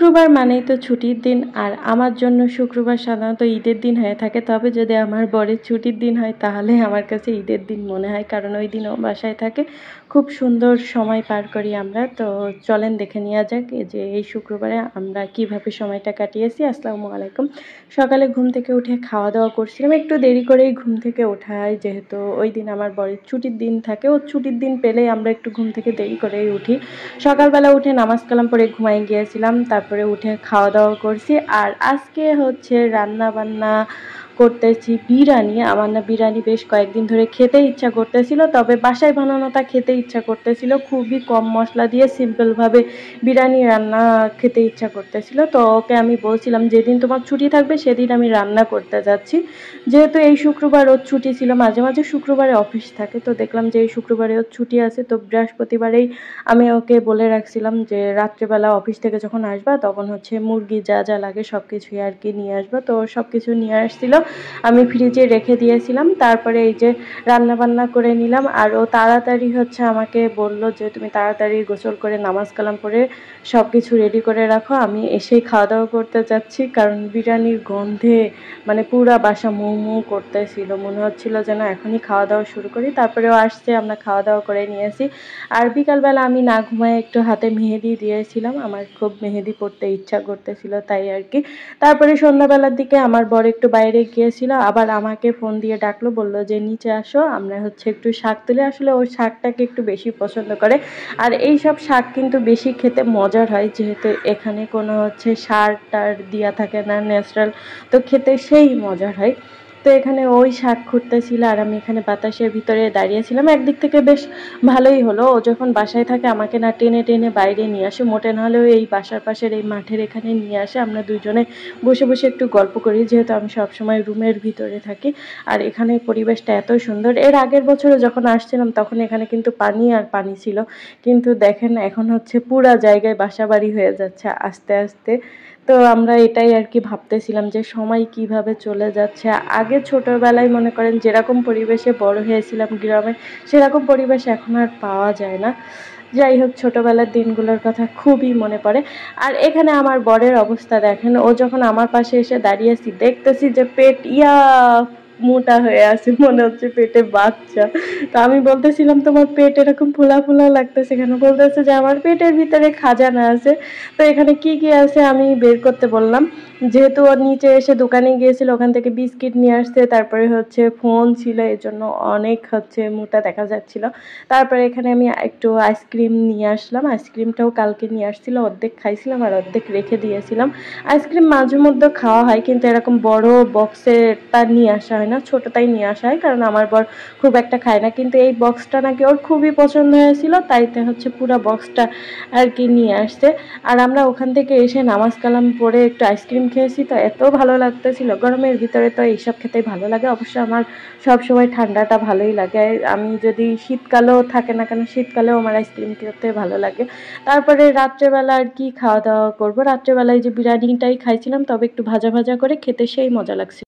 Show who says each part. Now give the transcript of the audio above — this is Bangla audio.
Speaker 1: শুক্রবার মানেই তো ছুটির দিন, আর আমার জন্য শুক্রবার সাধারণত ঈদের দিন হয়ে থাকে। তবে যদি আমার বরের ছুটির দিন হয় তাহলে আমার কাছে ঈদের দিন মনে হয়, কারণ ওই দিন ও বাসায় থাকে। খুব সুন্দর সময় পার করি আমরা। তো চলেন দেখে নেওয়া যাক যে এই শুক্রবারে আমরা কিভাবে সময়টা কাটিয়েছি। আসসালামু আলাইকুম। সকালে ঘুম থেকে উঠে খাওয়া দাওয়া করছিলাম, একটু দেরি করেই ঘুম থেকে ওঠা হয়, যেহেতু ওই দিন আমার বরের ছুটির দিন থাকে। ও ছুটির দিন পেলেই আমরা একটু ঘুম থেকে দেরি করেই উঠি। সকালবেলা উঠে নামাজ কালাম পরে ঘুমাই গিয়েছিলাম, তারপরে উঠে খাওয়া দাওয়া করছি। আর আজকে হচ্ছে রান্না বান্না করতেছি বিরিয়ানি। আমার না বিরিয়ানি বেশ কয়েকদিন ধরে খেতে ইচ্ছা করতেছিল, তবে বাসায় বানানোটা খেতে ইচ্ছা করতেছিল। খুবই কম মশলা দিয়ে সিম্পলভাবে বিরিয়ানি রান্না খেতে ইচ্ছা করতেছিল। তো ওকে আমি বলছিলাম যেদিন তোমার ছুটি থাকবে সেদিন আমি রান্না করতে যাচ্ছি। যেহেতু এই শুক্রবার ওর ছুটি ছিল, মাঝে মাঝে শুক্রবারে অফিস থাকে, তো দেখলাম যে এই শুক্রবারে ওর ছুটি আছে, তো বৃহস্পতিবারেই আমি ওকে বলে রাখছিলাম যে রাত্রেবেলা অফিস থেকে যখন আসবা তখন হচ্ছে মুরগি যা যা লাগে সব কিছুই আর কি নিয়ে আসবা। তো সব কিছু নিয়ে আসছিল, আমি ফ্রিজে রেখে দিয়েছিলাম। তারপরে এই যে রান্না বান্না করে নিলাম। আর ও তাড়াতাড়ি হচ্ছে আমাকে বলল যে তুমি তাড়াতাড়ি গোসল করে নামাজ কালাম পরে সব কিছু রেডি করে রাখো, আমি এসেই খাওয়া দাওয়া করতে যাচ্ছি। কারণ বিরিয়ানির গন্ধে মানে পুরা বাসা মৌ মৌ করতেছিল, মনে হচ্ছিল যেন এখনই খাওয়া দাওয়া শুরু করি। তারপরেও আসছে, আমরা খাওয়া দাওয়া করে নিয়েছি। আর বিকালবেলা আমি না ঘুমায় একটু হাতে মেহেদি দিয়েছিলাম, আমার খুব মেহেদি পড়তে ইচ্ছা করতেছিল তাই আর কি। তারপরে সন্ধ্যাবেলার দিকে আমার বর একটু বাইরে গিয়েছিল, আবার আমাকে ফোন দিয়ে ডাকলো, বলল যে নিচে আসো, আমরা হচ্ছে একটু শাক তুলে। আসলে ওই শাকটাকে একটু বেশি পছন্দ করে। আর এই সব শাক কিন্তু বেশি খেতে মজার হয়, যেহেতু এখানে কোনো হচ্ছে সার টার দেওয়া থাকে না, ন্যাচারাল, তো খেতে সেই মজার হয়। তো এখানে ওই শাক খুঁড়তেছিল আর আমি এখানে বাতাসের ভিতরে দাঁড়িয়েছিলাম। একদিক থেকে বেশ ভালোই হলো, ও যখন বাসায় থাকে আমাকে না টেনে টেনে বাইরে নিয়ে আসে, মোটে না হলেও এই বাসার পাশের এই মাঠের এখানে নিয়ে আসে। আমরা দুজনে বসে বসে একটু গল্প করি, যেহেতু আমি সবসময় রুমের ভিতরে থাকি। আর এখানে পরিবেশটা এত সুন্দর। এর আগের বছরে যখন আসছিলাম তখন এখানে কিন্তু পানি আর পানি ছিল, কিন্তু দেখেন এখন হচ্ছে পুরা জায়গায় বাসাবাড়ি হয়ে যাচ্ছে আস্তে আস্তে। তো আমরা এটাই আর কি ভাবতেছিলাম যে সময় কিভাবে চলে যাচ্ছে। আগে ছোটবেলায় মনে করেন যেরকম পরিবেশে বড় হয়েছিলাম গ্রামে, সেরকম পরিবেশ এখন আর পাওয়া যায় না। যাই হোক, ছোটবেলার দিনগুলোর কথা খুবই মনে পড়ে। আর এখানে আমার বরের অবস্থা দেখেন, ও যখন আমার পাশে এসে দাঁড়িয়েছি দেখতেছি যে পেট মোটা হয়ে আছে, মনে হচ্ছে পেটে বাচ্চা। তো আমি বলতেছিলাম তোমার পেট এরকম ফোলা ফোলা লাগতেছে কেন? বলতেছে যে আমার পেটের ভিতরে খাজানা আছে। তো এখানে কি কি আছে আমি বের করতে বললাম। যেহেতু ওর নিচে এসে দোকানে গিয়েছিল, ওখান থেকে বিস্কিট নিয়ে আসছে, তারপরে হচ্ছে ফোন ছিল, এই জন্য অনেক হচ্ছে মোটা দেখা যাচ্ছিল। তারপরে এখানে আমি একটু আইসক্রিম নিয়ে আসলাম, আইসক্রিমটাও কালকে নিয়ে আসছিল, অর্ধেক খাইছিলাম আর অর্ধেক রেখে দিয়েছিলাম। আইসক্রিম মাঝে মধ্যে খাওয়া হয়, কিন্তু এরকম বড় বক্সেরটা নিয়ে আসা হয় না, ছোটটাই নিয়ে আসা হয়, কারণ আমার বর খুব একটা খায় না। কিন্তু এই বক্সটা নাকি ওর খুবই পছন্দ হয়েছিল, তাইতে হচ্ছে পুরো বক্সটা আর কি নিয়ে আসছে। আর আমরা ওখান থেকে এসে নামাজ কালাম পরে একটু আইসক্রিম খেয়েছি, তো এত ভালো লাগতেছিল। গরমের ভিতরে তো এইসব খেতে ভালো লাগে। অবশ্য আমার সব সময় ঠান্ডাটা ভালোই লাগে, আমি যদি শীতকালেও থাকে না কেন শীতকালেও আমার আইসক্রিম খেতে ভালো লাগে। তারপরে রাত্রেবেলা আর কি খাওয়া দাওয়া করবো, রাত্রেবেলায় যে বিরিয়ানিটাই খাইছিলাম, তবে একটু ভাজা ভাজা করে খেতে সেই মজা লাগছে।